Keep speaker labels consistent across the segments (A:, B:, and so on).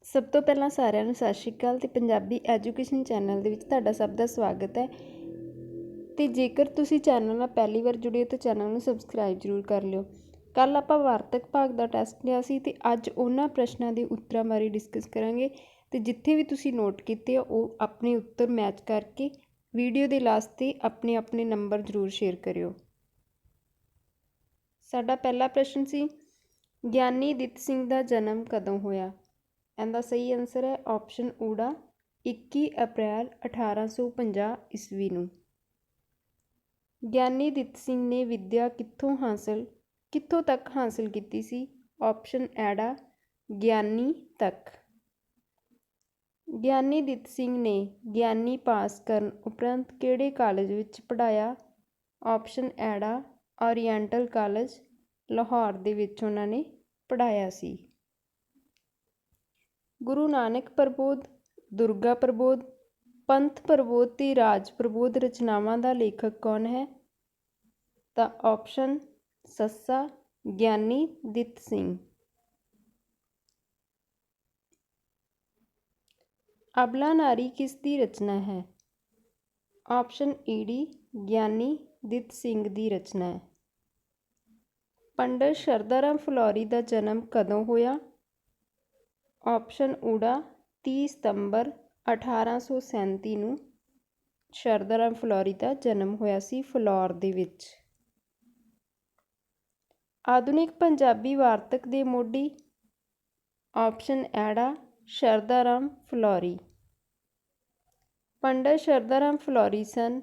A: ਸਭ ਤੋਂ ਪਹਿਲਾਂ ਸਾਰਿਆਂ ਨੂੰ ਸਤਿ ਸ਼੍ਰੀ ਅਕਾਲ ਤੇ ਪੰਜਾਬੀ ਐਜੂਕੇਸ਼ਨ ਚੈਨਲ ਦੇ ਵਿੱਚ ਤੁਹਾਡਾ ਸਭ ਦਾ ਸਵਾਗਤ ਹੈ। ਤੇ ਜੇਕਰ ਤੁਸੀਂ ਚੈਨਲ ਨਾਲ ਪਹਿਲੀ ਵਾਰ ਜੁੜੇ ਹੋ ਤਾਂ ਚੈਨਲ ਨੂੰ ਸਬਸਕ੍ਰਾਈਬ ਜ਼ਰੂਰ ਕਰ ਲਿਓ। ਕੱਲ ਆਪਾਂ ਵਾਰਤਕ ਭਾਗ ਦਾ ਟੈਸਟ ਲਿਆ ਸੀ ਤੇ ਅੱਜ ਉਹਨਾਂ ਪ੍ਰਸ਼ਨਾਂ ਦੇ ਉੱਤਰਾਂ ਬਾਰੇ ਡਿਸਕਸ ਕਰਾਂਗੇ ਤੇ ਜਿੱਥੇ ਵੀ ਤੁਸੀਂ ਨੋਟ ਕੀਤੇ ਆ ਉਹ ਆਪਣੇ ਉੱਤਰ ਮੈਚ ਕਰਕੇ ਵੀਡੀਓ ਦੇ ਲਾਸਟ ਤੇ ਆਪਣੇ ਆਪਣੇ ਨੰਬਰ ਜ਼ਰੂਰ ਸ਼ੇਅਰ ਕਰਿਓ। ਸਾਡਾ ਪਹਿਲਾ ਪ੍ਰਸ਼ਨ ਸੀ, ਗਿਆਨੀ ਦਿੱਤ ਸਿੰਘ ਦਾ ਜਨਮ ਕਦੋਂ ਹੋਇਆ? ਇਹਦਾ ਸਹੀ ਆਨਸਰ ਹੈ ਆਪਸ਼ਨ ਊੜਾ 21 ਅਪ੍ਰੈਲ 1850 ਈਸਵੀ ਨੂੰ। ਗਿਆਨੀ ਦਿੱਤ ਸਿੰਘ ਨੇ ਵਿੱਦਿਆ ਕਿੱਥੋਂ ਤੱਕ ਹਾਸਲ ਕੀਤੀ ਸੀ? ਆਪਸ਼ਨ ਐੜਾ ਗਿਆਨੀ ਤੱਕ। ਗਿਆਨੀ ਦਿੱਤ ਸਿੰਘ ਨੇ ਗਿਆਨੀ ਪਾਸ ਕਰਨ ਉਪਰੰਤ ਕਿਹੜੇ ਕਾਲਜ ਵਿੱਚ ਪੜ੍ਹਾਇਆ? ਆਪਸ਼ਨ ਐੜਾ ਓਰੀਐਂਟਲ ਕਾਲਜ ਲਾਹੌਰ ਦੇ ਵਿੱਚ ਉਹਨਾਂ ਨੇ ਪੜ੍ਹਾਇਆ ਸੀ। ਗੁਰੂ ਨਾਨਕ ਪ੍ਰਬੋਧ, ਦੁਰਗਾ ਪ੍ਰਬੋਧ, ਪੰਥ ਪ੍ਰਬੋਧ ਤੇ ਰਾਜ ਪ੍ਰਬੋਧ ਰਚਨਾਵਾਂ ਦਾ ਲੇਖਕ ਕੌਣ ਹੈ? ਤਾਂ ਆਪਸ਼ਨ ਸੱਸਾ ਗਿਆਨੀ ਦਿੱਤ ਸਿੰਘ। ਅਬਲਾ ਨਾਰੀ ਕਿਸ ਦੀ ਰਚਨਾ ਹੈ? ਆਪਸ਼ਨ ਈੜੀ ਗਿਆਨੀ ਦਿੱਤ ਸਿੰਘ ਦੀ ਰਚਨਾ ਹੈ। ਪੰਡਤ ਸ਼ਰਧਾ ਰਾਮ ਫਲੋਰੀ ਦਾ ਜਨਮ ਕਦੋਂ ਹੋਇਆ? ਆਪਸ਼ਨ ਊੜਾ 30 ਸਤੰਬਰ 1837 ਨੂੰ ਸ਼ਰਧਾ ਰਾਮ ਫਲੋਰੀ ਦਾ ਜਨਮ ਹੋਇਆ ਸੀ ਫਲੋਰ ਦੇ ਵਿੱਚ। ਆਧੁਨਿਕ ਪੰਜਾਬੀ ਵਾਰਤਕ ਦੇ ਮੋਢੀ? ਆਪਸ਼ਨ ਐੜਾ ਸ਼ਰਧਾ ਰਾਮ ਫਲੋਰੀ। ਪੰਡਤ ਸ਼ਰਧਾ ਰਾਮ ਫਲੋਰੀ ਸਨ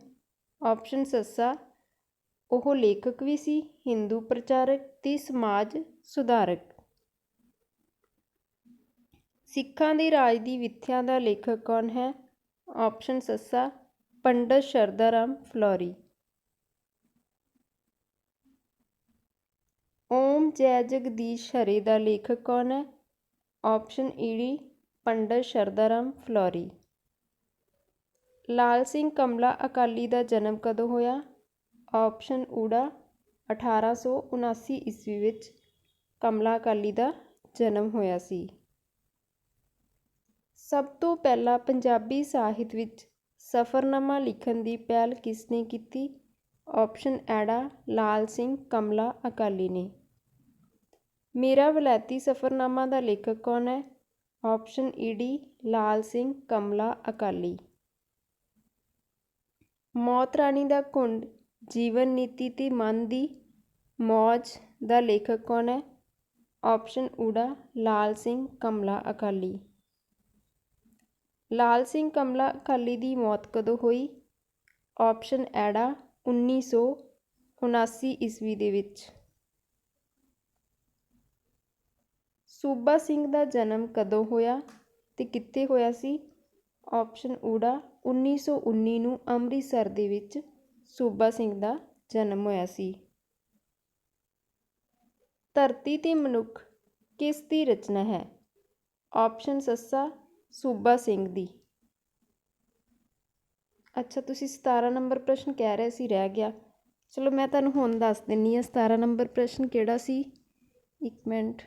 A: ਆਪਸ਼ਨ ਸੱਸਾ ਉਹ ਲੇਖਕ ਵੀ ਸੀ, ਹਿੰਦੂ ਪ੍ਰਚਾਰਕ ਤੇ ਸਮਾਜ ਸੁਧਾਰਕ। ਸਿੱਖਾਂ ਦੇ ਰਾਜ ਦੀ ਵਿੱਥਿਆ ਦਾ ਲੇਖਕ ਕੌਣ ਹੈ? ਆਪਸ਼ਨ ਸੱਸਾ ਪੰਡਤ ਸ਼ਰਧਾ ਰਾਮ ਫਲੋਰੀ। ਓਮ ਜੈ ਜਗਦੀਸ਼ ਹਰੇ ਦਾ ਲੇਖਕ ਕੌਣ ਹੈ? ਆਪਸ਼ਨ ਈੜੀ ਪੰਡਤ ਸ਼ਰਧਾ ਰਾਮ ਫਲੋਰੀ। ਲਾਲ ਸਿੰਘ ਕਮਲਾ ਅਕਾਲੀ ਦਾ ਜਨਮ ਕਦੋਂ ਹੋਇਆ? ਆਪਸ਼ਨ ਊੜਾ 1879 ਈਸਵੀ ਵਿੱਚ ਕਮਲਾ ਅਕਾਲੀ ਦਾ ਜਨਮ ਹੋਇਆ ਸੀ। ਸਭ ਤੋਂ ਪਹਿਲਾਂ ਪੰਜਾਬੀ ਸਾਹਿਤ ਵਿੱਚ ਸਫ਼ਰਨਾਮਾ ਲਿਖਣ ਦੀ ਪਹਿਲ ਕਿਸ ਨੇ ਕੀਤੀ? ਆਪਸ਼ਨ ਐੜਾ ਲਾਲ ਸਿੰਘ ਕਮਲਾ ਅਕਾਲੀ ਨੇ। ਮੇਰਾ ਵਲੈਤੀ ਸਫ਼ਰਨਾਮਾ ਦਾ ਲੇਖਕ ਕੌਣ ਹੈ? ਆਪਸ਼ਨ ਈੜੀ ਲਾਲ ਸਿੰਘ ਕਮਲਾ ਅਕਾਲੀ। ਮੌਤ ਰਾਣੀ ਦਾ ਘੁੰਡ ਜੀਵਨ ਨੀਤੀ ਤੇ ਮਨ ਦੀ ਮੌਜ ਦਾ ਲੇਖਕ ਕੌਣ ਹੈ? ਆਪਸ਼ਨ ਊੜਾ ਲਾਲ ਸਿੰਘ ਕਮਲਾ ਅਕਾਲੀ। ਲਾਲ ਸਿੰਘ ਕਮਲਾ ਅਕਾਲੀ ਦੀ ਮੌਤ ਕਦੋਂ ਹੋਈ? ਆਪਸ਼ਨ ਐੜਾ 1979 ਈਸਵੀ ਦੇ ਵਿੱਚ। ਸੂਬਾ ਸਿੰਘ ਦਾ ਜਨਮ ਕਦੋਂ ਹੋਇਆ ਤੇ ਕਿੱਥੇ ਹੋਇਆ ਸੀ? ਆਪਸ਼ਨ ਊੜਾ 1919 ਨੂੰ ਅੰਮ੍ਰਿਤਸਰ ਦੇ ਵਿੱਚ ਸੂਬਾ ਸਿੰਘ ਦਾ ਜਨਮ ਹੋਇਆ ਸੀ। ਧਰਤੀ ਤੇ ਮਨੁੱਖ ਕਿਸ ਦੀ ਰਚਨਾ ਹੈ? ਆਪਸ਼ਨ ਸੱਸਾ ਸੂਬਾ ਸਿੰਘ ਦੀ। ਅੱਛਾ, ਤੁਸੀਂ 17 ਨੰਬਰ ਪ੍ਰਸ਼ਨ ਕਹਿ ਰਹੇ ਸੀ ਰਹਿ ਗਿਆ। ਚਲੋ ਮੈਂ ਤੁਹਾਨੂੰ ਹੁਣ ਦੱਸ ਦਿੰਦੀ ਹਾਂ 17 ਨੰਬਰ ਪ੍ਰਸ਼ਨ ਕਿਹੜਾ ਸੀ। ਇੱਕ ਮਿੰਟ।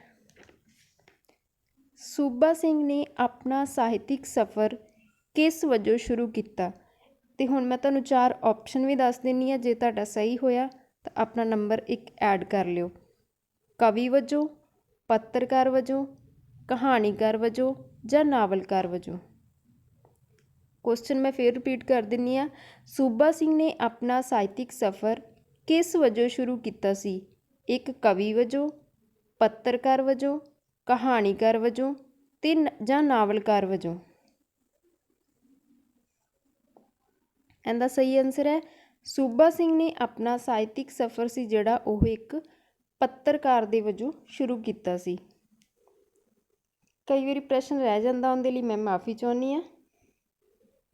A: ਸੂਬਾ ਸਿੰਘ ਨੇ ਆਪਣਾ ਸਾਹਿਤਿਕ ਸਫ਼ਰ ਕਿਸ ਵਜੋਂ ਸ਼ੁਰੂ ਕੀਤਾ? ਤੇ ਹੁਣ ਮੈਂ ਤੁਹਾਨੂੰ 4 ਆਪਸ਼ਨ ਵੀ ਦੱਸ ਦਿੰਦੀ ਹਾਂ, ਜੇ ਤੁਹਾਡਾ ਸਹੀ ਹੋਇਆ ਤਾਂ ਆਪਣਾ ਨੰਬਰ 1 ਐਡ ਕਰ ਲਿਓ। ਕਵੀ ਵਜੋਂ, ਪੱਤਰਕਾਰ ਵਜੋਂ, ਕਹਾਣੀਕਾਰ ਵਜੋਂ ਜਾਂ ਨਾਵਲਕਾਰ ਵਜੋਂ। ਕੁਐਸਚਨ ਮੈਂ ਫਿਰ ਰਿਪੀਟ ਕਰ ਦਿੰਦੀ ਹਾਂ। ਸੂਬਾ ਸਿੰਘ ਨੇ ਆਪਣਾ ਸਾਹਿਤਿਕ ਸਫ਼ਰ ਕਿਸ ਵਜੋਂ ਸ਼ੁਰੂ ਕੀਤਾ ਸੀ? ਇੱਕ ਕਵੀ ਵਜੋਂ, ਪੱਤਰਕਾਰ ਵਜੋਂ, ਕਹਾਣੀਕਾਰ ਵਜੋਂ ਤੇ ਜਾਂ ਨਾਵਲਕਾਰ ਵਜੋਂ। ਇਹਦਾ ਸਹੀ ਆਨਸਰ ਹੈ ਸੂਬਾ ਸਿੰਘ ਨੇ ਆਪਣਾ ਸਾਹਿਤਿਕ ਸਫ਼ਰ ਸੀ ਜਿਹੜਾ ਉਹ ਇੱਕ ਪੱਤਰਕਾਰ ਦੇ ਵਜੋਂ ਸ਼ੁਰੂ ਕੀਤਾ ਸੀ। ਕਈ ਵਾਰੀ ਪ੍ਰਸ਼ਨ ਰਹਿ ਜਾਂਦਾ, ਉਹਦੇ ਲਈ ਮੈਂ ਮਾफ़ੀ ਚਾਹੁੰਦੀ ਹਾਂ।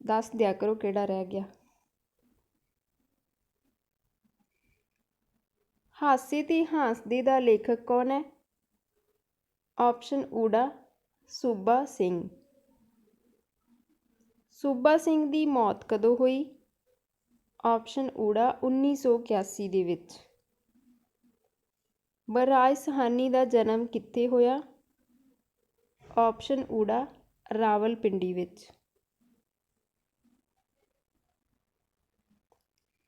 A: ਦੱਸ ਦਿਆ ਕਰੋ ਕਿਹੜਾ ਰਹਿ ਗਿਆ। ਹਾਸੇ ਤੇ ਹਾਸਦੇ ਦਾ ਲੇਖਕ ਕੌਣ ਹੈ? ਆਪਸ਼ਨ ਊੜਾ ਸੂਬਾ ਸਿੰਘ। ਸੂਬਾ ਸਿੰਘ ਦੀ ਮੌਤ ਕਦੋਂ ਹੋਈ? ਆਪਸ਼ਨ ਊੜਾ 1981 ਦੇ ਵਿੱਚ। ਬਲਰਾਜ ਸਾਹਨੀ ਦਾ ਜਨਮ ਕਿੱਥੇ ਹੋਇਆ? ਆਪਸ਼ਨ ਊੜਾ ਰਾਵਲਪਿੰਡੀ ਵਿੱਚ।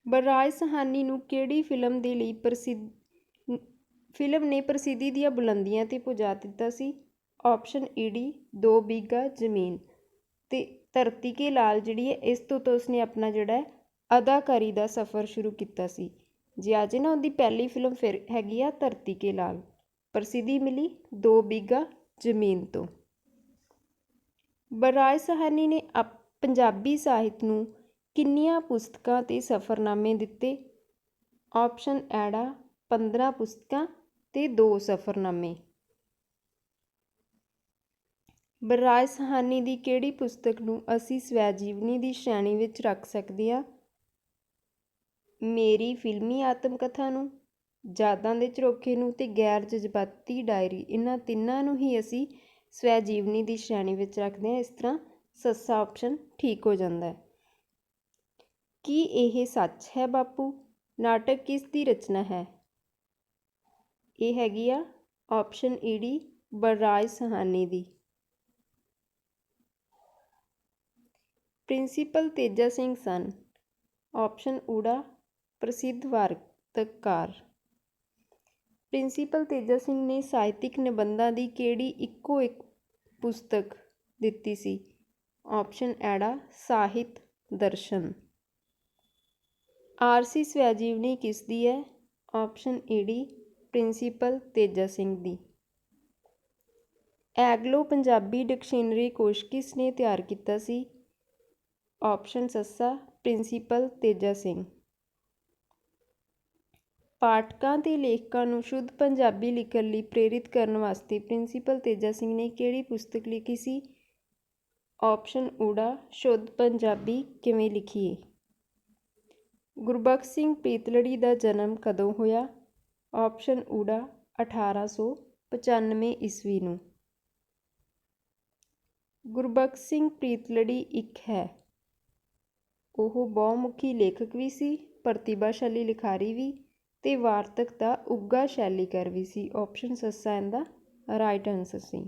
A: ਬਲਰਾਜ ਸਾਹਨੀ ਨੂੰ ਕਿਹੜੀ ਫਿਲਮ ਦੇ ਲਈ ਫਿਲਮ ਨੇ ਪ੍ਰਸਿੱਧੀ ਦੀਆਂ ਬੁਲੰਦੀਆਂ 'ਤੇ ਪਹੁੰਚਾ ਦਿੱਤਾ ਸੀ? ਆਪਸ਼ਨ ਈਡੀ 2 ਬਿੱਗਾ ਜ਼ਮੀਨ। ਤੇ ਧਰਤੀ ਕੇ ਲਾਲ ਜਿਹੜੀ ਹੈ ਇਸ ਤੋਂ ਤਾਂ ਉਸਨੇ ਆਪਣਾ ਜਿਹੜਾ ਅਦਾਕਾਰੀ ਦਾ ਸਫ਼ਰ ਸ਼ੁਰੂ ਕੀਤਾ ਸੀ। ਜੇ ਅੱਜ ਨਾ ਉਹਦੀ ਪਹਿਲੀ ਫਿਲਮ ਫਿਰ ਹੈਗੀ ਆ ਧਰਤੀ ਕੇ ਲਾਲ। ਪ੍ਰਸਿੱਧੀ ਮਿਲੀ 2 ਬਿੱਗਾ ਜ਼ਮੀਨ ਤੋਂ। ਬਲਰਾਜ ਸਾਹਨੀ ਨੇ ਪੰਜਾਬੀ ਸਾਹਿਤ ਨੂੰ ਕਿੰਨੀਆਂ ਪੁਸਤਕਾਂ ਤੇ ਸਫ਼ਰਨਾਮੇ ਦਿੱਤੇ? ਆਪਸ਼ਨ ਐੜਾ 15 ਪੁਸਤਕਾਂ ਤੇ 2 ਸਫ਼ਰਨਾਮੇ। ਬਲਰਾਜ ਸਾਹਨੀ ਦੀ ਕਿਹੜੀ ਪੁਸਤਕ ਨੂੰ ਅਸੀਂ ਸਵੈ ਜੀਵਨੀ ਦੀ ਸ਼੍ਰੇਣੀ ਵਿੱਚ ਰੱਖ ਸਕਦੇ ਹਾਂ? ਮੇਰੀ ਫਿਲਮੀ ਆਤਮ ਕਥਾ ਨੂੰ, ਯਾਦਾਂ ਦੇ ਝਰੋਖੇ ਨੂੰ ਤੇ ਗੈਰ ਜਜ਼ਬਾਤੀ ਡਾਇਰੀ, ਇਹਨਾਂ ਤਿੰਨਾਂ ਨੂੰ ਹੀ ਅਸੀਂ ਸਵੈ ਜੀਵਨੀ ਦੀ ਸ਼੍ਰੇਣੀ ਵਿੱਚ ਰੱਖਦੇ ਹਾਂ। ਇਸ ਤਰ੍ਹਾਂ ਸੱਸਾ ਆਪਸ਼ਨ ਠੀਕ ਹੋ ਜਾਂਦਾ ਹੈ। ਕੀ ਇਹ ਸੱਚ ਹੈ ਬਾਪੂ ਨਾਟਕ ਕਿਸ ਦੀ ਰਚਨਾ ਹੈ? ਇਹ ਹੈਗੀ ਆ ਆਪਸ਼ਨ ਈਡੀ ਬਲਰਾਜ ਸਾਹਨੀ ਦੀ। ਪ੍ਰਿੰਸੀਪਲ ਤੇਜਾ ਸਿੰਘ ਸਨ। ਆਪਸ਼ਨ ਊੜਾ ਪ੍ਰਸਿੱਧ ਵਾਰਤਕਾਰ। ਪ੍ਰਿੰਸੀਪਲ ਤੇਜਾ ਸਿੰਘ ਨੇ ਸਾਹਿਤਿਕ ਨਿਬੰਧਾਂ ਦੀ ਕਿਹੜੀ ਇੱਕੋ ਇੱਕ ਪੁਸਤਕ ਦਿੱਤੀ ਸੀ? ਆਪਸ਼ਨ ਐੜਾ ਸਾਹਿਤ ਦਰਸ਼ਨ। ਆਰਸੀ ਸਵੈ ਜੀਵਨੀ ਕਿਸ ਦੀ ਹੈ? ਆਪਸ਼ਨ ਈਡੀ ਪ੍ਰਿੰਸੀਪਲ ਤੇਜਾ ਸਿੰਘ ਦੀ। ਐਗਲੋ ਪੰਜਾਬੀ ਡਿਕਸ਼ਨਰੀ ਕੋਸ਼ ਕਿਸ ਨੇ ਤਿਆਰ ਕੀਤਾ ਸੀ? ਆਪਸ਼ਨ ਸੱਸਾ ਪ੍ਰਿੰਸੀਪਲ ਤੇਜਾ ਸਿੰਘ। ਪਾਠਕਾਂ ਤੇ ਲੇਖਕਾਂ ਨੂੰ ਸ਼ੁੱਧ ਪੰਜਾਬੀ ਲਿਖਣ ਲਈ ਪ੍ਰੇਰਿਤ ਕਰਨ ਵਾਸਤੇ ਪ੍ਰਿੰਸੀਪਲ ਤੇਜਾ ਸਿੰਘ ਨੇ ਕਿਹੜੀ ਪੁਸਤਕ ਲਿਖੀ ਸੀ? ਆਪਸ਼ਨ ਊੜਾ ਸ਼ੁੱਧ ਪੰਜਾਬੀ ਕਿਵੇਂ ਲਿਖੀਏ। ਗੁਰਬਖਸ਼ ਸਿੰਘ ਪ੍ਰੀਤਲੜੀ ਦਾ ਜਨਮ ਕਦੋਂ ਹੋਇਆ? ਆਪਸ਼ਨ ਊੜਾ 1895 ਈਸਵੀ ਨੂੰ। ਗੁਰਬਖਸ਼ ਸਿੰਘ ਪ੍ਰੀਤਲੜੀ ਇੱਕ ਹੈ। ਉਹ ਬਹੁਮੁਖੀ ਲੇਖਕ ਵੀ ਸੀ, ਪ੍ਰਤਿਭਾਸ਼ਾਲੀ ਲਿਖਾਰੀ ਵੀ ਤੇ ਵਾਰਤਕ ਦਾ ਉੱਘਾ ਸ਼ੈਲੀਕਾਰ ਵੀ ਸੀ। ਆਪਸ਼ਨ ਸੱਸਾ ਇਹਦਾ ਰਾਈਟ ਆਨਸਰ ਸੀ।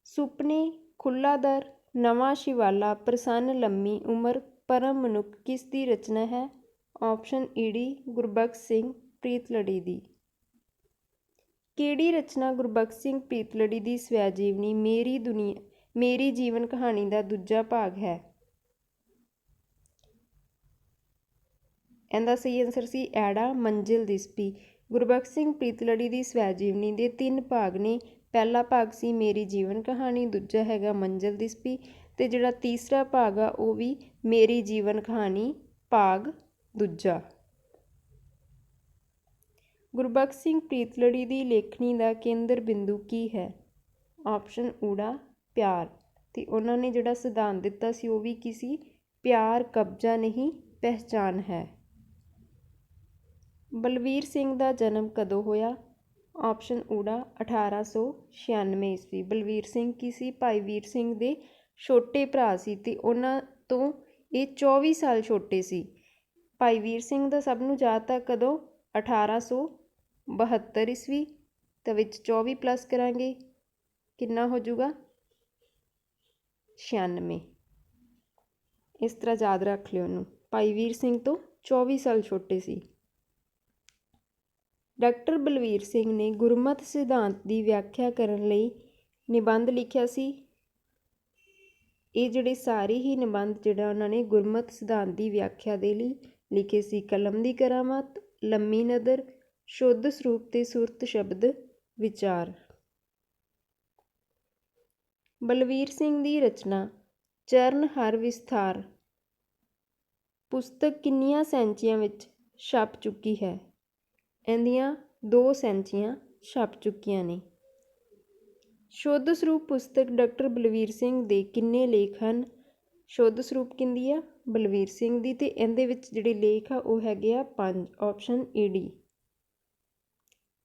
A: ਸੁਪਨੇ, ਖੁੱਲ੍ਹਾ ਦਰ, ਨਵਾਂ ਸ਼ਿਵਾਲਾ, ਪ੍ਰਸੰਨ ਲੰਮੀ ਉਮਰ, ਪਰਮ ਮਨੁੱਖ ਕਿਸ ਦੀ ਰਚਨਾ ਹੈ? ਆਪਸ਼ਨ ਈਡੀ ਗੁਰਬਖਸ਼ ਸਿੰਘ ਪ੍ਰੀਤਲੜੀ ਦੀ। ਕਿਹੜੀ ਰਚਨਾ ਗੁਰਬਖਸ਼ ਸਿੰਘ ਪ੍ਰੀਤਲੜੀ ਦੀ ਸਵੈ ਜੀਵਨੀ ਮੇਰੀ ਜੀਵਨ ਕਹਾਣੀ ਦਾ ਦੂਜਾ ਭਾਗ ਹੈ? ਇਹਦਾ ਸਹੀ ਆਨਸਰ ਸੀ ਐੜਾ ਮੰਜ਼ਿਲ ਦਿਸਪੀ। ਗੁਰਬਖਸ਼ ਸਿੰਘ ਪ੍ਰੀਤਲੜੀ ਦੀ ਸਵੈ ਜੀਵਨੀ ਦੇ 3 ਭਾਗ ਨੇ। ਪਹਿਲਾ ਭਾਗ ਸੀ ਮੇਰੀ ਜੀਵਨ ਕਹਾਣੀ, ਦੂਜਾ ਹੈਗਾ ਮੰਜ਼ਿਲ ਦਿਸਪੀ ਤੇ ਜਿਹੜਾ ਤੀਸਰਾ ਭਾਗ ਆ ਉਹ ਵੀ ਮੇਰੀ ਜੀਵਨ ਕਹਾਣੀ ਭਾਗ ਦੂਜਾ। ਗੁਰਬਖਸ਼ ਸਿੰਘ ਪ੍ਰੀਤਲੜੀ ਦੀ ਲੇਖਣੀ ਦਾ ਕੇਂਦਰ ਬਿੰਦੂ ਕੀ ਹੈ? ਆਪਸ਼ਨ ਊੜਾ ਪਿਆਰ। ਤੇ ਉਹਨਾਂ ਨੇ ਜਿਹੜਾ ਸਿਧਾਂਤ ਦਿੱਤਾ ਸੀ ਉਹ ਵੀ ਕੀ ਸੀ? ਪਿਆਰ ਕਬਜ਼ਾ ਨਹੀਂ ਪਹਿਚਾਨ ਹੈ। ਬਲਵੀਰ ਸਿੰਘ ਦਾ ਜਨਮ ਕਦੋਂ ਹੋਇਆ? ਆਪਸ਼ਨ ਊੜਾ 1896 ਈਸਵੀ। ਬਲਵੀਰ ਸਿੰਘ ਕੀ ਸੀ? ਭਾਈ ਵੀਰ ਸਿੰਘ ਦੇ ਛੋਟੇ ਭਰਾ ਸੀ ਤੇ ਉਹਨਾਂ ਤੋਂ ਇਹ 24 ਸਾਲ ਛੋਟੇ ਸੀ। ਭਾਈ ਵੀਰ ਸਿੰਘ ਦਾ ਸਭ ਨੂੰ ਯਾਦ ਤਾਂ ਕਦੋਂ? 1872 ਈਸਵੀ। ਤਾਂ ਵਿੱਚ 24 ਪਲੱਸ ਕਰਾਂਗੇ ਕਿੰਨਾ ਹੋ ਜਾਊਗਾ? 96। ਇਸ ਤਰ੍ਹਾਂ ਯਾਦ ਰੱਖ ਲਿਓ ਉਹਨੂੰ। ਭਾਈ ਵੀਰ ਸਿੰਘ ਤੋਂ 24 ਸਾਲ ਛੋਟੇ ਸੀ। ਡਾਕਟਰ ਬਲਵੀਰ ਸਿੰਘ ਨੇ ਗੁਰਮਤਿ ਸਿਧਾਂਤ ਦੀ ਵਿਆਖਿਆ ਕਰਨ ਲਈ ਨਿਬੰਧ ਲਿਖਿਆ ਸੀ। ਇਹ ਜਿਹੜੇ ਸਾਰੇ ਹੀ ਨਿਬੰਧ ਜਿਹੜਾ ਉਹਨਾਂ ਨੇ ਗੁਰਮਤਿ ਸਿਧਾਂਤ ਦੀ ਵਿਆਖਿਆ ਦੇ ਲਈ ਲਿਖੇ ਸੀ। ਕਲਮ ਦੀ ਕਰਾਮਾਤ, ਲੰਮੀ ਨਦਰ, ਸ਼ੁੱਧ ਸਰੂਪ ਤੇ ਸੁਰਤ ਸ਼ਬਦ ਵਿਚਾਰ। ਬਲਵੀਰ ਸਿੰਘ ਦੀ ਰਚਨਾ ਚਰਨ ਹਰ ਵਿਸਥਾਰ ਪੁਸਤਕ ਕਿੰਨੀਆਂ ਸੈਂਚੀਆਂ ਵਿੱਚ ਛਪ ਚੁੱਕੀ ਹੈ? ਇਹਦੀਆਂ 2 ਸੈਂਚੀਆਂ ਛਪ ਚੁੱਕੀਆਂ ਨੇ। ਸ਼ੁੱਧ ਸਰੂਪ ਪੁਸਤਕ ਡਾਕਟਰ ਬਲਵੀਰ ਸਿੰਘ ਦੇ ਕਿੰਨੇ ਲੇਖ ਹਨ? ਸ਼ੁੱਧ ਸਰੂਪ ਕਿੰਦੀ ਆ? ਬਲਵੀਰ ਸਿੰਘ ਦੀ। ਤੇ ਇਹਦੇ ਵਿੱਚ ਜਿਹੜੇ ਲੇਖ ਆ ਉਹ ਹੈਗੇ ਆ 5। Option ED.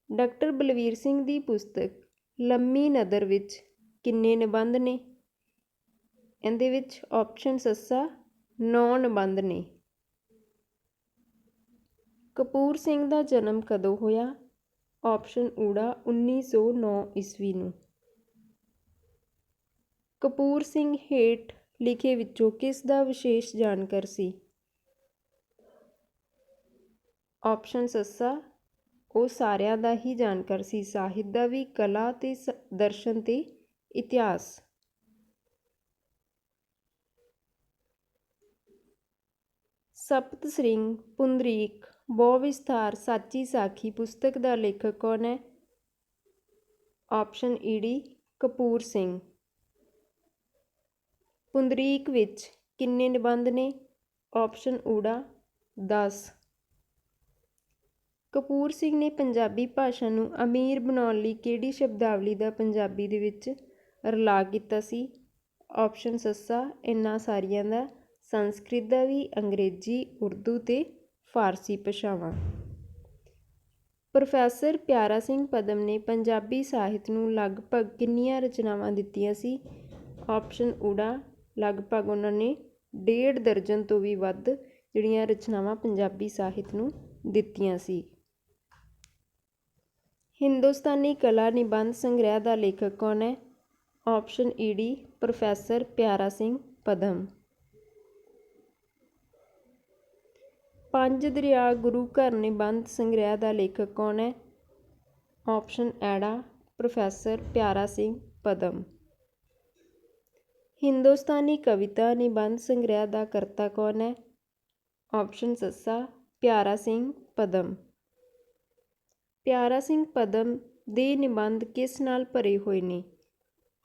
A: Doctor Balvir Singh ਦੀ ਪੁਸਤਕ ਲੰਮੀ ਨਦਰ ਵਿੱਚ ਕਿੰਨੇ ਨਿਬੰਧ ਨੇ? ਇਹਦੇ ਵਿੱਚ ਆਪਸ਼ਨ ਸੱਸਾ 9 ਨਿਬੰਧ ਨੇ। ਕਪੂਰ ਸਿੰਘ ਦਾ ਜਨਮ ਕਦੋਂ ਹੋਇਆ? ਆਪਸ਼ਨ ਊੜਾ 1909 ਈਸਵੀ ਨੂੰ। ਕਪੂਰ ਸਿੰਘ ਹੇਠ ਲਿਖੇ ਵਿੱਚੋਂ ਕਿਸ ਦਾ ਵਿਸ਼ੇਸ਼ ਜਾਣਕਾਰ ਸੀ? ਆਪਸ਼ਨ ਸੱਸਾ, ਉਹ ਸਾਰਿਆਂ ਦਾ ਹੀ ਜਾਣਕਾਰ ਸੀ, ਸਾਹਿਤ ਦਾ ਵੀ, ਕਲਾ ਤੇ ਦਰਸ਼ਨ ਤੇ ਇਤਿਹਾਸ। ਸਪਤ ਸ੍ਰਿੰਗ, ਪੁੰਡਰੀਕ, ਬਹੁ ਵਿਸਥਾਰ, ਸਾਚੀ ਸਾਖੀ ਪੁਸਤਕ ਦਾ ਲੇਖਕ ਕੌਣ ਹੈ? ਆਪਸ਼ਨ ਈਡੀ ਕਪੂਰ ਸਿੰਘ। ਪੁੰਡਰੀਕ ਵਿੱਚ ਕਿੰਨੇ ਨਿਬੰਧ ਨੇ? ਆਪਸ਼ਨ ਊੜਾ 10। ਕਪੂਰ ਸਿੰਘ ਨੇ ਪੰਜਾਬੀ ਭਾਸ਼ਾ ਨੂੰ ਅਮੀਰ ਬਣਾਉਣ ਲਈ ਕਿਹੜੀ ਸ਼ਬਦਾਵਲੀ ਦਾ ਪੰਜਾਬੀ ਦੇ ਵਿੱਚ ਰਲਾ ਕੀਤਾ ਸੀ? ਆਪਸ਼ਨ ਸੱਸਾ, ਇਹਨਾਂ ਸਾਰੀਆਂ ਦਾ, ਸੰਸਕ੍ਰਿਤ ਦਾ ਵੀ, ਅੰਗਰੇਜ਼ੀ, ਉਰਦੂ ਤੇ ਫਾਰਸੀ ਭਾਸ਼ਾਵਾਂ। ਪ੍ਰੋਫੈਸਰ ਪਿਆਰਾ ਸਿੰਘ ਪਦਮ ਨੇ ਪੰਜਾਬੀ ਸਾਹਿਤ ਨੂੰ ਲਗਭਗ ਕਿੰਨੀਆਂ ਰਚਨਾਵਾਂ ਦਿੱਤੀਆਂ ਸੀ? ਆਪਸ਼ਨ ਊੜਾ ਲਗਭਗ ਉਹਨਾਂ ਨੇ 1.5 ਦਰਜਨ ਤੋਂ ਵੀ ਵੱਧ ਜਿਹੜੀਆਂ ਰਚਨਾਵਾਂ ਪੰਜਾਬੀ ਸਾਹਿਤ ਨੂੰ ਦਿੱਤੀਆਂ ਸੀ। ਹਿੰਦੁਸਤਾਨੀ ਕਲਾ ਨਿਬੰਧ ਸੰਗ੍ਰਹਿ ਦਾ ਲੇਖਕ ਕੌਣ ਹੈ? ਆਪਸ਼ਨ ਈਡੀ ਪ੍ਰੋਫੈਸਰ ਪਿਆਰਾ ਸਿੰਘ ਪਦਮ। ਪੰਜ ਦਰਿਆ ਗੁਰੂ ਘਰ ਨਿਬੰਧ ਸੰਗ੍ਰਹਿ ਦਾ ਲੇਖਕ ਕੌਣ ਹੈ? ਆਪਸ਼ਨ ਐੜਾ ਪ੍ਰੋਫੈਸਰ ਪਿਆਰਾ ਸਿੰਘ ਪਦਮ। ਹਿੰਦੁਸਤਾਨੀ ਕਵਿਤਾ ਨਿਬੰਧ ਸੰਗ੍ਰਹਿ ਦਾ ਕਰਤਾ ਕੌਣ ਹੈ? ਆਪਸ਼ਨ ਸੱਸਾ ਪਿਆਰਾ ਸਿੰਘ ਪਦਮ। ਪਿਆਰਾ ਸਿੰਘ ਪਦਮ ਦੇ ਨਿਬੰਧ ਕਿਸ ਨਾਲ ਭਰੇ ਹੋਏ ਨੇ?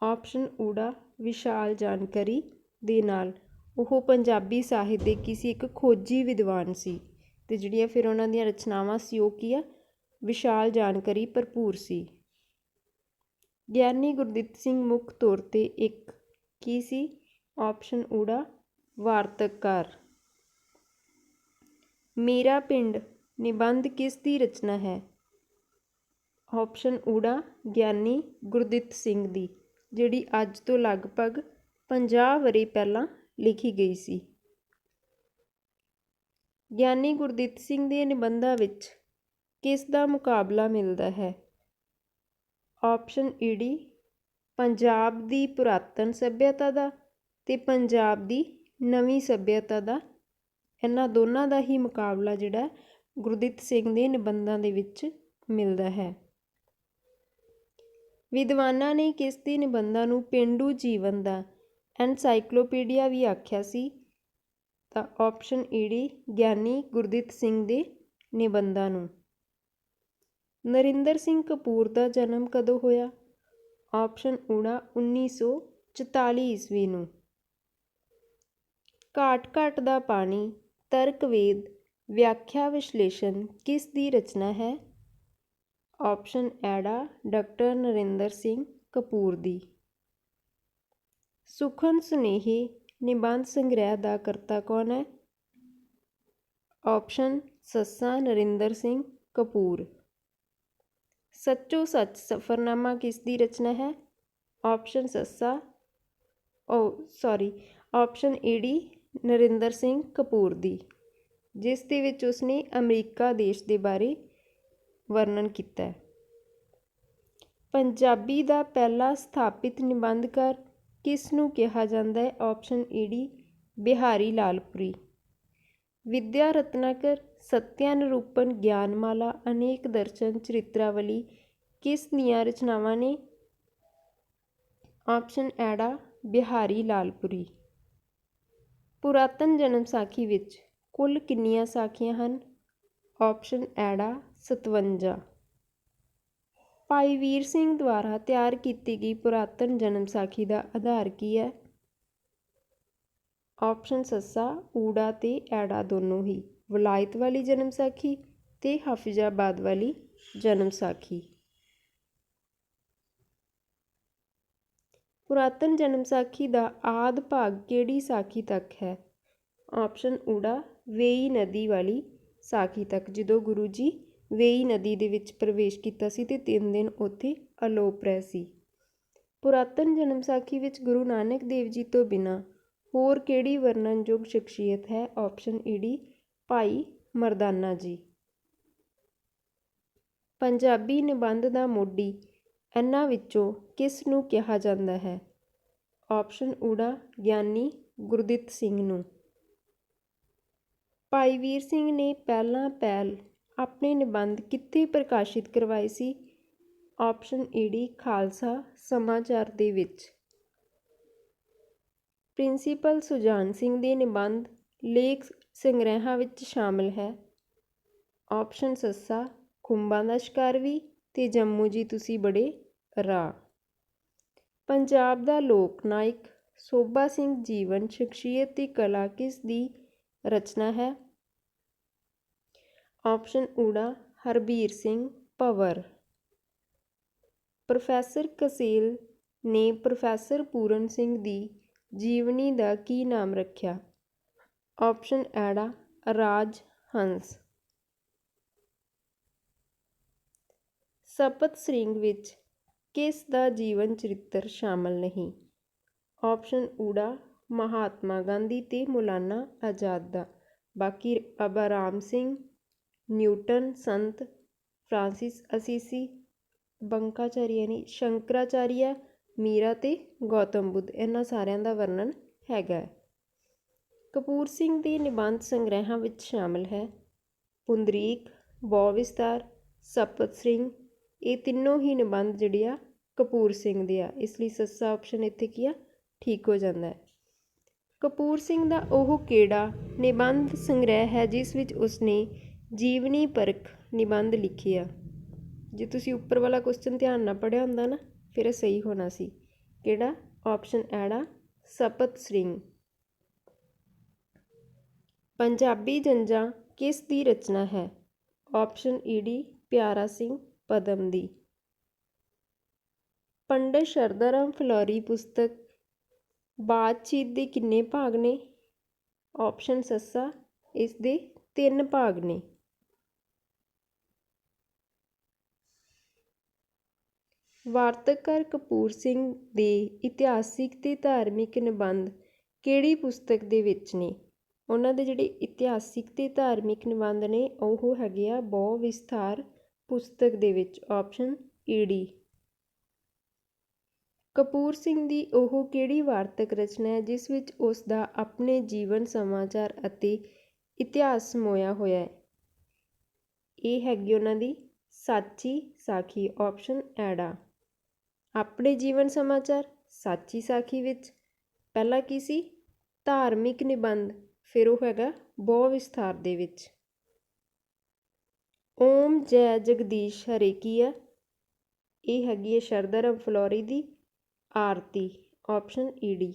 A: ਆਪਸ਼ਨ ਊੜਾ ਵਿਸ਼ਾਲ ਜਾਣਕਾਰੀ ਦੇ ਨਾਲ। ਉਹ ਪੰਜਾਬੀ ਸਾਹਿਤ ਦੇ ਕਿਸੇ ਇੱਕ ਖੋਜੀ ਵਿਦਵਾਨ ਸੀ ਅਤੇ ਜਿਹੜੀਆਂ ਫਿਰ ਉਹਨਾਂ ਦੀਆਂ ਰਚਨਾਵਾਂ ਸੀ ਉਹ ਕੀ ਆ? ਵਿਸ਼ਾਲ ਜਾਣਕਾਰੀ ਭਰਪੂਰ ਸੀ। ਗਿਆਨੀ ਗੁਰਦਿੱਤ ਸਿੰਘ ਮੁੱਖ ਤੌਰ 'ਤੇ ਇੱਕ ਕੀ ਸੀ? ਆਪਸ਼ਨ ਊੜਾ ਵਾਰਤਕਕਾਰ। ਮੇਰਾ ਪਿੰਡ ਨਿਬੰਧ ਕਿਸ ਦੀ ਰਚਨਾ ਹੈ? ਆਪਸ਼ਨ ਊੜਾ ਗਿਆਨੀ ਗੁਰਦਿੱਤ ਸਿੰਘ ਦੀ, ਜਿਹੜੀ ਅੱਜ ਤੋਂ ਲਗਭਗ 50 ਵਰ੍ਹੇ ਪਹਿਲਾਂ ਲਿਖੀ ਗਈ ਸੀ। ਗਿਆਨੀ ਗੁਰਦਿੱਤ ਸਿੰਘ ਦੇ ਨਿਬੰਧਾਂ ਵਿੱਚ ਕਿਸ ਦਾ ਮੁਕਾਬਲਾ ਮਿਲਦਾ ਹੈ? ਆਪਸ਼ਨ ਈਡੀ ਪੰਜਾਬ ਦੀ ਪੁਰਾਤਨ ਸੱਭਿਅਤਾ ਦਾ ਅਤੇ ਪੰਜਾਬ ਦੀ ਨਵੀਂ ਸੱਭਿਅਤਾ ਦਾ। ਇਹਨਾਂ ਦੋਨਾਂ ਦਾ ਹੀ ਮੁਕਾਬਲਾ ਜਿਹੜਾ ਗੁਰਦਿੱਤ ਸਿੰਘ ਦੇ ਨਿਬੰਧਾਂ ਦੇ ਵਿੱਚ ਮਿਲਦਾ ਹੈ। ਵਿਦਵਾਨਾਂ ਨੇ ਕਿਸ ਦੇ ਨਿਬੰਧਾਂ ਨੂੰ ਪੇਂਡੂ ਜੀਵਨ ਦਾ ਐਨਸਾਈਕਲੋਪੀਡੀਆ ਵੀ ਆਖਿਆ ਸੀ? ਤਾਂ ਆਪਸ਼ਨ ਈਡੀ ਗਿਆਨੀ ਗੁਰਦਿੱਤ ਸਿੰਘ ਦੇ ਨਿਬੰਧਾਂ ਨੂੰ। ਨਰਿੰਦਰ ਸਿੰਘ ਕਪੂਰ ਦਾ ਜਨਮ ਕਦੋਂ ਹੋਇਆ? ਆਪਸ਼ਨ ਊੜਾ 1944 ਈਸਵੀ ਨੂੰ। ਘਾਟ ਘਾਟ ਦਾ ਪਾਣੀ, ਤਰਕਵੇਦ, ਵਿਆਖਿਆ ਵਿਸ਼ਲੇਸ਼ਣ ਕਿਸ ਦੀ ਰਚਨਾ ਹੈ? ਆਪਸ਼ਨ ਐੜਾ ਡਾਕਟਰ ਨਰਿੰਦਰ ਸਿੰਘ ਕਪੂਰ ਦੀ। ਸੁਖਨ ਸੁਨੇਹੇ ਨਿਬੰਧ ਸੰਗ੍ਰਹਿ ਦਾ ਕਰਤਾ ਕੌਣ ਹੈ? ਆਪਸ਼ਨ ਸੱਸਾ ਨਰਿੰਦਰ ਸਿੰਘ ਕਪੂਰ। ਸੱਚੋ ਸੱਚ ਸਫ਼ਰਨਾਮਾ ਕਿਸ ਦੀ ਰਚਨਾ ਹੈ? ਆਪਸ਼ਨ ਸੱਸਾ ਆਪਸ਼ਨ ਈਡੀ ਨਰਿੰਦਰ ਸਿੰਘ ਕਪੂਰ ਦੀ, ਜਿਸ ਦੇ ਵਿੱਚ ਉਸਨੇ ਅਮਰੀਕਾ ਦੇਸ਼ ਦੇ ਬਾਰੇ ਵਰਣਨ ਕੀਤਾ ਹੈ। ਪੰਜਾਬੀ ਦਾ ਪਹਿਲਾ ਸਥਾਪਿਤ ਨਿਬੰਧਕਾਰ ਕਿਸ ਨੂੰ ਕਿਹਾ ਜਾਂਦਾ ਹੈ? ਆਪਸ਼ਨ ਈਡੀ ਬਿਹਾਰੀ ਲਾਲਪੁਰੀ। ਵਿਦਿਆ ਰਤਨਾਕਰ, ਸਤਿਆ ਨਿਰੂਪਣ, ਗਿਆਨਮਾਲਾ, ਅਨੇਕ ਦਰਸ਼ਨ, ਚਰਿਤਰਾਵਲੀ ਕਿਸ ਦੀਆਂ ਰਚਨਾਵਾਂ ਨੇ? ਆਪਸ਼ਨ ਐੜਾ ਬਿਹਾਰੀ ਲਾਲਪੁਰੀ। ਪੁਰਾਤਨ ਜਨਮ ਸਾਖੀ ਵਿੱਚ ਕੁੱਲ ਕਿੰਨੀਆਂ ਸਾਖੀਆਂ ਹਨ? ਆਪਸ਼ਨ ਐੜਾ 57। ਭਾਈ ਵੀਰ ਸਿੰਘ ਦੁਆਰਾ ਤਿਆਰ ਕੀਤੀ ਗਈ ਪੁਰਾਤਨ ਜਨਮ ਸਾਖੀ ਦਾ ਆਧਾਰ ਕੀ ਹੈ? ਆਪਸ਼ਨ ਸੱਸਾ ਊੜਾ ਤੇ ਐੜਾ ਦੋਨੋਂ ਹੀ, ਵਲਾਇਤ ਵਾਲੀ ਜਨਮ ਸਾਖੀ ਤੇ ਹਾਫਿਜ਼ਾਬਾਦ ਵਾਲੀ ਜਨਮ ਸਾਖੀ। ਪੁਰਾਤਨ ਜਨਮ ਸਾਖੀ ਦਾ ਆਦਿ ਭਾਗ ਕਿਹੜੀ ਸਾਖੀ ਤੱਕ ਹੈ? ਆਪਸ਼ਨ ਊੜਾ ਵੇਈ ਨਦੀ ਵਾਲੀ ਸਾਖੀ ਤੱਕ, ਜਦੋਂ ਗੁਰੂ ਜੀ ਵੇਈ ਨਦੀ ਦੇ ਵਿੱਚ ਪ੍ਰਵੇਸ਼ ਕੀਤਾ ਸੀ ਤੇ 3 ਦਿਨ ਉੱਥੇ ਅਲੋਪ ਰਹੇ ਸੀ। ਪੁਰਾਤਨ ਜਨਮ ਸਾਖੀ ਵਿੱਚ ਗੁਰੂ ਨਾਨਕ ਦੇਵ ਜੀ ਤੋਂ ਬਿਨਾਂ ਹੋਰ ਕਿਹੜੀ ਵਰਣਨਯੋਗ ਸ਼ਖਸੀਅਤ ਹੈ? ਆਪਸ਼ਨ ਈਡੀ ਭਾਈ ਮਰਦਾਨਾ ਜੀ। ਪੰਜਾਬੀ ਨਿਬੰਧ ਦਾ ਮੋਢੀ ਇਹਨਾਂ ਵਿੱਚੋਂ ਕਿਸ ਨੂੰ ਕਿਹਾ ਜਾਂਦਾ ਹੈ? ਆਪਸ਼ਨ ਊੜਾ ਗਿਆਨੀ ਗੁਰਦਿੱਤ ਸਿੰਘ ਨੂੰ। ਭਾਈ ਵੀਰ ਸਿੰਘ ਨੇ ਪਹਿਲਾਂ ਪਹਿਲ ਆਪਣੇ ਨਿਬੰਧ ਕਿੱਥੇ ਪ੍ਰਕਾਸ਼ਿਤ ਕਰਵਾਏ ਸੀ? ਆਪਸ਼ਨ ਈਡੀ ਖਾਲਸਾ ਸਮਾਚਾਰ ਦੇ ਵਿੱਚ। ਪ੍ਰਿੰਸੀਪਲ ਸੁਜਾਨ ਸਿੰਘ ਦੇ ਨਿਬੰਧ ਲੇਖ ਸੰਗ੍ਰਹਿਾਂ ਵਿੱਚ ਸ਼ਾਮਲ ਹੈ? ਆਪਸ਼ਨ ਸੱਸਾ ਖੁੰਬਾਂ ਦਾ ਸ਼ਿਕਾਰਵੀ ਤੇ ਜੰਮੂ ਜੀ ਤੁਸੀਂ ਬੜੇ ਰਾਹ। ਪੰਜਾਬ ਦਾ ਲੋਕ ਨਾਇਕ ਸੋਭਾ ਸਿੰਘ ਜੀਵਨ ਸ਼ਖਸੀਅਤ ਤੇ ਕਲਾ ਕਿਸ ਦੀ ਰਚਨਾ ਹੈ? ਆਪਸ਼ਨ ਊੜਾ ਹਰਬੀਰ ਸਿੰਘ ਭੰਵਰ। ਪ੍ਰੋਫੈਸਰ ਕਸੇਲ ਨੇ ਪ੍ਰੋਫੈਸਰ ਪੂਰਨ ਸਿੰਘ ਦੀ ਜੀਵਨੀ ਦਾ ਕੀ ਨਾਮ ਰੱਖਿਆ? ਆਪਸ਼ਨ ਐੜਾ ਰਾਜ ਹੰਸ। ਸਪਤ ਸ੍ਰਿੰਗ ਵਿੱਚ ਕਿਸ ਦਾ ਜੀਵਨ ਚਰਿੱਤਰ ਸ਼ਾਮਲ ਨਹੀਂ? ਆਪਸ਼ਨ ਊੜਾ ਮਹਾਤਮਾ ਗਾਂਧੀ ਤੇ ਮੌਲਾਨਾ ਆਜ਼ਾਦ ਦਾ। ਬਾਕੀ ਬਾਬਾ ਰਾਮ ਸਿੰਘ, ਨਿਊਟਨ, ਸੰਤ ਫਰਾਂਸਿਸ ਅਸੀਸੀ, ਬੰਕਾਚਾਰੀਆ ਨਹੀਂ ਸ਼ੰਕਰਾਚਾਰੀਆ, ਮੀਰਾ ਤੇ ਗੌਤਮ ਬੁੱਧ, ਇਹਨਾਂ ਸਾਰਿਆਂ ਦਾ ਵਰਣਨ ਹੈਗਾ ਹੈ। ਕਪੂਰ ਸਿੰਘ ਦੇ ਨਿਬੰਧ ਸੰਗ੍ਰਹਿਾਂ ਵਿੱਚ ਸ਼ਾਮਲ ਹੈ ਪੁੰਦਰੀਕ, ਬਹੁ ਵਿਸਤਾਰ, ਸਪਤ ਸ੍ਰਿੰਗ। ਇਹ ਤਿੰਨੋਂ ਹੀ ਨਿਬੰਧ ਜਿਹੜੇ ਆ ਕਪੂਰ ਸਿੰਘ ਦੇ ਆ, ਇਸ ਲਈ ਸੱਸਾ ਆਪਸ਼ਨ ਇੱਥੇ ਕੀ ਆ ਠੀਕ ਹੋ ਜਾਂਦਾ ਹੈ। ਕਪੂਰ ਸਿੰਘ ਦਾ ਉਹ ਕਿਹੜਾ ਨਿਬੰਧ ਸੰਗ੍ਰਹਿ ਹੈ ਜਿਸ ਵਿੱਚ ਉਸਨੇ ਜੀਵਨੀ ਪਰਖ ਨਿਬੰਧ ਲਿਖੇ ਆ? ਜੇ ਤੁਸੀਂ ਉੱਪਰ ਵਾਲਾ ਕੁਐਸਚਨ ਧਿਆਨ ਨਾਲ ਪੜ੍ਹਿਆ ਹੁੰਦਾ ਨਾ ਫਿਰ ਇਹ ਸਹੀ ਹੋਣਾ ਸੀ। ਕਿਹੜਾ? ਆਪਸ਼ਨ ਐੜਾ ਸਪਤ ਸ੍ਰਿੰਗ। ਪੰਜਾਬੀ ਜੰਝਾਂ ਕਿਸ ਦੀ ਰਚਨਾ ਹੈ? ਆਪਸ਼ਨ ਈਡੀ ਪਿਆਰਾ ਸਿੰਘ ਪਦਮ ਦੀ। ਪੰਡਤ ਸ਼ਰਧਾ ਰਾਮ ਫਲੋਰੀ ਪੁਸਤਕ ਬਾਤਚੀਤ ਦੇ ਕਿੰਨੇ ਭਾਗ ਨੇ? ਆਪਸ਼ਨ ਸੱਸਾ ਇਸ ਦੇ 3 ਭਾਗ ਨੇ। ਵਾਰਤਕਕਾਰ ਕਪੂਰ ਸਿੰਘ ਦੇ ਇਤਿਹਾਸਿਕ ਤੇ ਧਾਰਮਿਕ ਨਿਬੰਧ ਕਿਹੜੀ ਪੁਸਤਕ ਦੇ ਵਿੱਚ ਨੇ? ਉਹਨਾਂ ਦੇ ਜਿਹੜੇ ਇਤਿਹਾਸਿਕ ਤੇ ਧਾਰਮਿਕ ਨਿਬੰਧ ਨੇ ਉਹ ਹੈਗੇ ਆ ਬਹੁ ਵਿਸਥਾਰ ਪੁਸਤਕ ਦੇ ਵਿੱਚ। ਆਪਸ਼ਨ ਈਡੀ। ਕਪੂਰ ਸਿੰਘ ਦੀ ਉਹ ਕਿਹੜੀ ਵਾਰਤਕ ਰਚਨਾ ਹੈ ਜਿਸ ਵਿੱਚ ਉਸ ਦਾ ਆਪਣੇ ਜੀਵਨ ਸਮਾਚਾਰ ਅਤੇ ਇਤਿਹਾਸ ਸਮੋਇਆ ਹੋਇਆ ਹੈ? ਇਹ ਹੈਗੀ ਉਹਨਾਂ ਦੀ ਸਾਚੀ ਸਾਖੀ। ਆਪਸ਼ਨ ਐੜਾ। ਆਪਣੇ ਜੀਵਨ ਸਮਾਚਾਰ ਸਾਚੀ ਸਾਖੀ ਵਿੱਚ ਪਹਿਲਾ ਕੀ ਸੀ? ਧਾਰਮਿਕ ਨਿਬੰਧ, ਫਿਰ ਉਹ ਹੈਗਾ ਬਹੁ ਵਿਸਥਾਰ ਦੇ ਵਿੱਚ। ਓਮ ਜੈ ਜਗਦੀਸ਼ ਹਰੇ ਕੀ ਆ? ਇਹ ਹੈਗੀ ਹੈ ਸ਼ਰਧਾ ਰਾਮ ਫਲੋਰੀ ਦੀ ਆਰਤੀ। ਆਪਸ਼ਨ ਈਡੀ।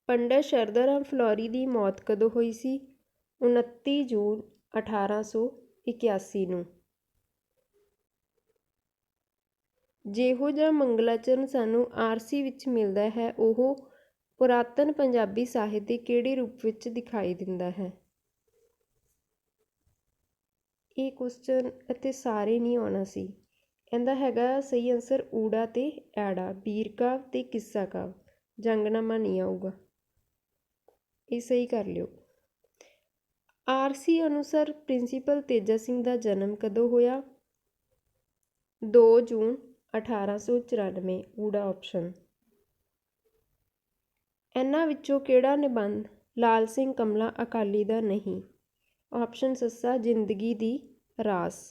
A: ਪੰਡਤ ਸ਼ਰਧਾ ਰਾਮ ਫਲੋਰੀ ਦੀ ਮੌਤ ਕਦੋਂ ਹੋਈ ਸੀ? 29 ਜੂਨ 1881 ਨੂੰ। ਜਿਹੋ ਜਿਹਾ ਮੰਗਲਾਚਰਨ ਸਾਨੂੰ ਆਰਸੀ ਵਿੱਚ ਮਿਲਦਾ ਹੈ ਉਹ ਪੁਰਾਤਨ ਪੰਜਾਬੀ ਸਾਹਿਤ ਦੇ ਕਿਹੜੇ ਰੂਪ ਵਿੱਚ ਦਿਖਾਈ ਦਿੰਦਾ ਹੈ? ਇਹ ਕੁਐਸਚਨ ਇੱਥੇ ਸਾਰੇ ਨਹੀਂ ਆਉਣਾ ਸੀ। ਇਹਦਾ ਹੈਗਾ ਸਹੀ ਆਨਸਰ ਊੜਾ ਤੇ ਐੜਾ, ਬੀਰ ਕਾਵ ਤੇ ਕਿੱਸਾ ਕਾਵ। ਜੰਗਨਾਮਾ ਨਹੀਂ ਆਊਗਾ, ਇਹ ਸਹੀ ਕਰ ਲਿਓ। ਆਰਸੀ ਅਨੁਸਾਰ ਪ੍ਰਿੰਸੀਪਲ ਤੇਜਾ ਸਿੰਘ ਦਾ ਜਨਮ ਕਦੋਂ ਹੋਇਆ? 2 ਜੂਨ 1894। ਊੜਾ ਆਪਸ਼ਨ। ਇਹਨਾਂ ਵਿੱਚੋਂ ਕਿਹੜਾ ਨਿਬੰਧ ਲਾਲ ਸਿੰਘ ਕਮਲਾ ਅਕਾਲੀ ਦਾ ਨਹੀਂ? ਆਪਸ਼ਨ ਸੱਸਾ ਜ਼ਿੰਦਗੀ ਦੀ ਰਾਸ।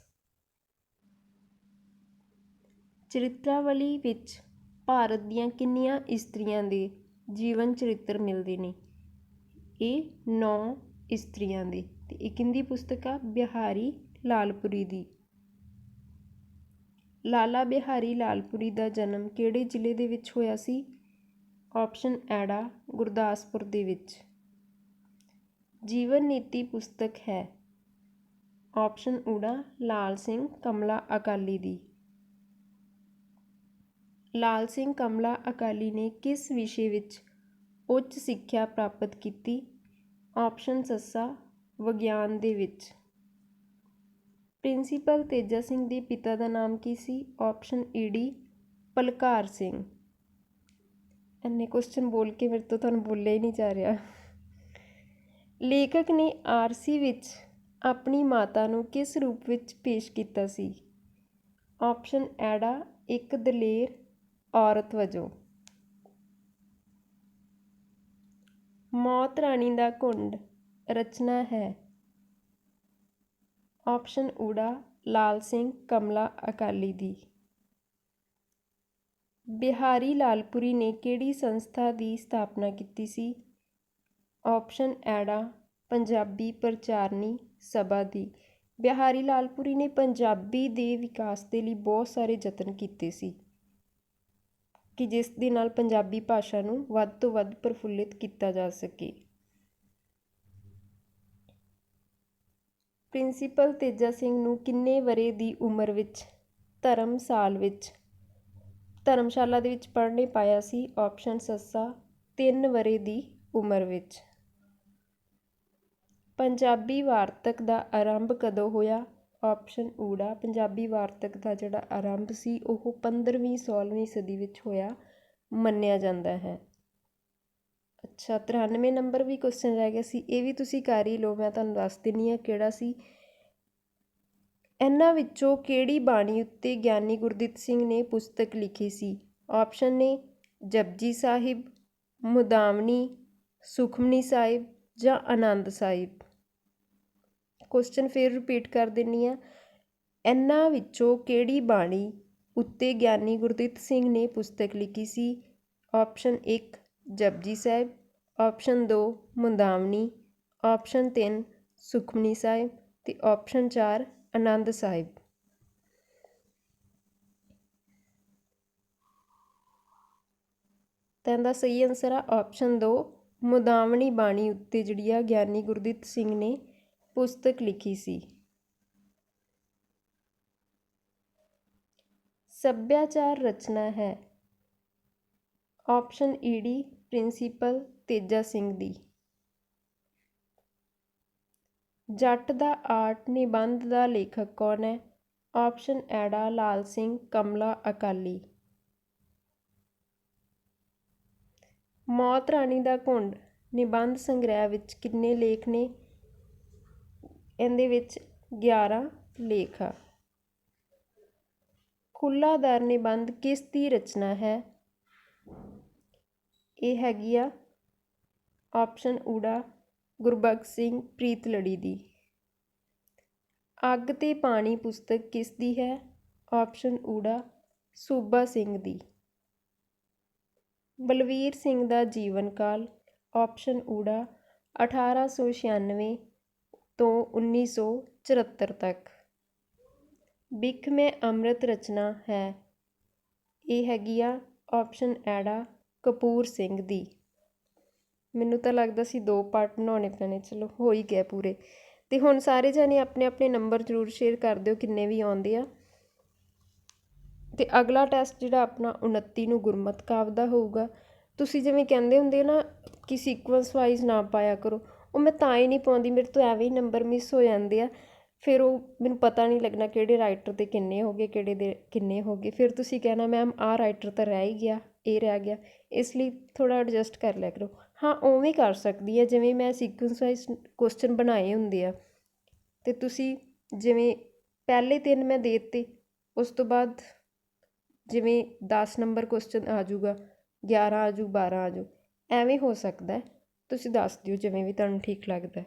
A: ਚਰਿਤਰਾਵਲੀ ਵਿੱਚ ਭਾਰਤ ਦੀਆਂ ਕਿੰਨੀਆਂ ਇਸਤਰੀਆਂ ਦੇ ਜੀਵਨ ਚਰਿੱਤਰ ਮਿਲਦੇ ਨੇ? ਇਹ 9 ਇਸਤਰੀਆਂ ਦੇ। ਤੇ ਇਹ ਕਿਹਦੀ ਪੁਸਤਕ ਆ? ਬਿਹਾਰੀ ਲਾਲਪੁਰੀ ਦੀ। ਲਾਲਾ ਬਿਹਾਰੀ ਲਾਲਪੁਰੀ ਦਾ ਜਨਮ ਕਿਹੜੇ ਜ਼ਿਲ੍ਹੇ ਦੇ ਵਿੱਚ ਹੋਇਆ ਸੀ? ਆਪਸ਼ਨ ਐੜਾ ਗੁਰਦਾਸਪੁਰ ਦੇ ਵਿੱਚ। ਜੀਵਨ ਨੀਤੀ ਪੁਸਤਕ ਹੈ? ਆਪਸ਼ਨ ਊੜਾ ਲਾਲ ਸਿੰਘ ਕਮਲਾ ਅਕਾਲੀ ਦੀ। ਲਾਲ ਸਿੰਘ ਕਮਲਾ ਅਕਾਲੀ ਨੇ ਕਿਸ ਵਿਸ਼ੇ ਵਿੱਚ ਉੱਚ ਸਿੱਖਿਆ ਪ੍ਰਾਪਤ ਕੀਤੀ? ਆਪਸ਼ਨ ਸੱਸਾ ਵਿਗਿਆਨ ਦੇ ਵਿੱਚ। ਪ੍ਰਿੰਸੀਪਲ ਤੇਜਾ ਸਿੰਘ ਦੇ ਪਿਤਾ ਦਾ ਨਾਮ ਕੀ ਸੀ? ਆਪਸ਼ਨ ਈਡੀ ਪਲਕਾਰ ਸਿੰਘ। ਇੰਨੇ ਕੁਐਸਚਨ ਬੋਲ ਕੇ ਮੇਰੇ ਤੋਂ ਤੁਹਾਨੂੰ ਬੋਲਿਆ ਹੀ ਨਹੀਂ ਜਾ ਰਿਹਾ। ਲੇਖਕ ਨੇ ਆਰਸੀ ਵਿੱਚ ਆਪਣੀ ਮਾਤਾ ਨੂੰ ਕਿਸ ਰੂਪ ਵਿੱਚ ਪੇਸ਼ ਕੀਤਾ ਸੀ? ਆਪਸ਼ਨ ਐੜਾ ਇੱਕ ਦਲੇਰ ਔਰਤ ਵਜੋਂ। ਮੌਤ ਰਾਣੀ ਦਾ ਘੁੰਡ ਰਚਨਾ ਹੈ। ਆਪਸ਼ਨ ਊੜਾ ਲਾਲ ਸਿੰਘ ਕਮਲਾ ਅਕਾਲੀ ਦੀ। ਬਿਹਾਰੀ ਲਾਲਪੁਰੀ ਨੇ ਕਿਹੜੀ ਸੰਸਥਾ ਦੀ ਸਥਾਪਨਾ ਕੀਤੀ ਸੀ? ਆਪਸ਼ਨ ਐੜਾ ਪੰਜਾਬੀ ਪ੍ਰਚਾਰਨੀ ਸਭਾ ਦੀ। ਬਿਹਾਰੀ ਲਾਲਪੁਰੀ ਨੇ ਪੰਜਾਬੀ ਦੇ ਵਿਕਾਸ ਦੇ ਲਈ ਬਹੁਤ ਸਾਰੇ ਯਤਨ ਕੀਤੇ ਸੀ ਕਿ ਜਿਸ ਦੇ ਨਾਲ ਪੰਜਾਬੀ ਭਾਸ਼ਾ ਨੂੰ ਵੱਧ ਤੋਂ ਵੱਧ ਪ੍ਰਫੁੱਲਿਤ ਕੀਤਾ ਜਾ ਸਕੇ। ਪ੍ਰਿੰਸੀਪਲ ਤੇਜਾ ਸਿੰਘ ਨੂੰ ਕਿੰਨੇ ਵਰ੍ਹੇ ਦੀ ਉਮਰ ਵਿੱਚ ਧਰਮਸ਼ਾਲਾ ਦੇ ਵਿੱਚ ਪੜ੍ਹਨੇ ਪਾਇਆ ਸੀ? ਆਪਸ਼ਨ ਸੱਸਾ 3 ਵਰ੍ਹੇ ਦੀ ਉਮਰ ਵਿੱਚ। ਪੰਜਾਬੀ ਵਾਰਤਕ ਦਾ ਆਰੰਭ ਕਦੋਂ ਹੋਇਆ? ਆਪਸ਼ਨ ਊੜਾ ਪੰਜਾਬੀ ਵਾਰਤਕ ਦਾ ਜਿਹੜਾ ਆਰੰਭ ਸੀ ਉਹ 15ਵੀਂ 16ਵੀਂ ਸਦੀ ਵਿੱਚ ਹੋਇਆ ਮੰਨਿਆ ਜਾਂਦਾ ਹੈ। ਅੱਛਾ 93 ਨੰਬਰ ਵੀ ਕੁਐਸਚਨ ਰਹਿ ਗਿਆ ਸੀ, ਇਹ ਵੀ ਤੁਸੀਂ ਕਰ ਹੀ ਲਓ, ਮੈਂ ਤੁਹਾਨੂੰ ਦੱਸ ਦਿੰਦੀ ਹਾਂ ਕਿਹੜਾ ਸੀ। ਇਹਨਾਂ ਵਿੱਚੋਂ ਕਿਹੜੀ ਬਾਣੀ ਉੱਤੇ ਗਿਆਨੀ ਗੁਰਦਿੱਤ ਸਿੰਘ ਨੇ ਪੁਸਤਕ ਲਿਖੀ ਸੀ? ਆਪਸ਼ਨ ਨੇ ਜਪਜੀ ਸਾਹਿਬ, ਮੁਦਾਵਣੀ, ਸੁਖਮਨੀ ਸਾਹਿਬ ਜਾਂ ਆਨੰਦ ਸਾਹਿਬ। ਕੁਐਸਚਨ ਫਿਰ ਰਿਪੀਟ ਕਰ ਦਿੰਦੀ ਹਾਂ, ਇਹਨਾਂ ਵਿੱਚੋਂ ਕਿਹੜੀ ਬਾਣੀ ਉੱਤੇ ਗਿਆਨੀ ਗੁਰਦਿੱਤ ਸਿੰਘ ਨੇ ਪੁਸਤਕ ਲਿਖੀ ਸੀ? Option 1 Japji Sahib, option 2 ਮੁਦਾਵਣੀ, option 3 Sukhmani Sahib ਤੇ ਆਪਸ਼ਨ 4 ਆਨੰਦ ਸਾਹਿਬ। ਤਾਂ ਇਹਦਾ ਸਹੀ ਆਨਸਰ ਆ ਆਪਸ਼ਨ 2 ਮੁਦਾਵਣੀ ਬਾਣੀ ਉੱਤੇ ਜਿਹੜੀ ਆ ਗਿਆਨੀ ਗੁਰਦਿੱਤ ਸਿੰਘ ਨੇ ਪੁਸਤਕ ਲਿਖੀ ਸੀ। ਸੱਭਿਆਚਾਰ ਰਚਨਾ ਹੈ। ਆਪਸ਼ਨ ਈਡੀ ਪ੍ਰਿੰਸੀਪਲ ਤੇਜਾ ਸਿੰਘ ਦੀ। ਜੱਟ ਦਾ ਆਰਟ ਨਿਬੰਧ ਦਾ ਲੇਖਕ ਕੌਣ ਹੈ? ਆਪਸ਼ਨ ਐੜਾ ਲਾਲ ਸਿੰਘ ਕਮਲਾ ਅਕਾਲੀ। ਮੌਤ ਰਾਣੀ ਦਾ ਘੁੰਡ ਨਿਬੰਧ ਸੰਗ੍ਰਹਿ ਵਿੱਚ ਕਿੰਨੇ ਲੇਖ ਨੇ? ਇਹਦੇ ਵਿੱਚ 11 ਲੇਖ ਆ। ਖੁੱਲਾ ਦਰ ਨਿਬੰਧ ਕਿਸ ਦੀ ਰਚਨਾ ਹੈ? ਇਹ ਹੈਗੀ ਆ ਆਪਸ਼ਨ ਊੜਾ ਗੁਰਬਖਸ਼ ਸਿੰਘ ਪ੍ਰੀਤਲੜੀ ਦੀ। ਅੱਗ ਤੇ ਪਾਣੀ ਪੁਸਤਕ ਕਿਸ ਦੀ ਹੈ? ਆਪਸ਼ਨ ਊੜਾ ਸੂਬਾ ਸਿੰਘ ਦੀ। ਬਲਵੀਰ ਸਿੰਘ ਦਾ ਜੀਵਨ ਕਾਲ? ਆਪਸ਼ਨ ਊੜਾ 1896 ਤੋਂ 1974 ਤੱਕ। ਬਿਖ ਮੈਂ ਅੰਮ੍ਰਿਤ ਰਚਨਾ ਹੈ, ਇਹ ਹੈਗੀ ਆ ਆਪਸ਼ਨ ਐੜਾ ਕਪੂਰ ਸਿੰਘ ਦੀ। ਮੈਨੂੰ ਤਾਂ ਲੱਗਦਾ ਸੀ 2 ਪਾਰਟ ਬਣਾਉਣੇ ਪੈਣੇ, ਚਲੋ ਹੋ ਹੀ ਗਿਆ ਪੂਰੇ। ਤੇ ਹੁਣ ਸਾਰੇ ਜਾਣੇ ਆਪਣੇ ਆਪਣੇ ਨੰਬਰ ਜ਼ਰੂਰ ਸ਼ੇਅਰ ਕਰ ਦਿਓ ਕਿੰਨੇ ਵੀ ਆਉਂਦੇ ਆ। ਤੇ ਅਗਲਾ ਟੈਸਟ ਜਿਹੜਾ ਆਪਣਾ 29 ਨੂੰ ਗੁਰਮਤ ਕਾਵਿ ਦਾ ਹੋਊਗਾ। ਤੁਸੀਂ ਜਿਵੇਂ ਕਹਿੰਦੇ ਹੁੰਦੇ ਨਾ ਕਿ ਸੀਕੁਐਂਸ ਵਾਈਜ਼ ਨਾ ਪਾਇਆ ਕਰੋ, ਉਹ ਮੈਂ ਤਾਂ ਹੀ ਨਹੀਂ ਪਾਉਂਦੀ, ਮੇਰੇ ਤੋਂ ਐਵੇਂ ਹੀ ਨੰਬਰ ਮਿਸ ਹੋ ਜਾਂਦੇ ਆ, ਫਿਰ ਉਹ ਮੈਨੂੰ ਪਤਾ ਨਹੀਂ ਲੱਗਣਾ ਕਿਹੜੇ ਰਾਈਟਰ ਦੇ ਕਿੰਨੇ ਹੋ ਗਏ, ਕਿਹੜੇ ਦੇ ਕਿੰਨੇ ਹੋ ਗਏ, ਫਿਰ ਤੁਸੀਂ ਕਹਿਣਾ ਮੈਮ ਆਹ ਰਾਈਟਰ ਤਾਂ ਰਹਿ ਹੀ ਗਿਆ, ਇਹ ਰਹਿ ਗਿਆ। ਇਸ ਲਈ ਥੋੜ੍ਹਾ ਐਡਜਸਟ ਕਰ ਲਿਆ ਕਰੋ। ਹਾਂ ਉਵੇਂ ਕਰ ਸਕਦੀ ਹੈ ਜਿਵੇਂ ਮੈਂ ਸੀਕੁਐਂਸ ਵਾਈਜ਼ ਕੁਐਸਚਨ ਬਣਾਏ ਹੁੰਦੇ ਆ, ਅਤੇ ਤੁਸੀਂ ਜਿਵੇਂ ਪਹਿਲੇ 3 ਮੈਂ ਦੇ ਦਿੱਤੇ, ਉਸ ਤੋਂ ਬਾਅਦ ਜਿਵੇਂ 10 ਨੰਬਰ ਕੁਐਸਚਨ ਆ ਜਾਊਗਾ, 11 ਆ ਜਾਊ, 12 ਆ ਜਾਊ, ਐਵੇਂ ਹੋ ਸਕਦਾ। ਤੁਸੀਂ ਦੱਸ ਦਿਓ ਜਿਵੇਂ ਵੀ ਤੁਹਾਨੂੰ ਠੀਕ ਲੱਗਦਾ।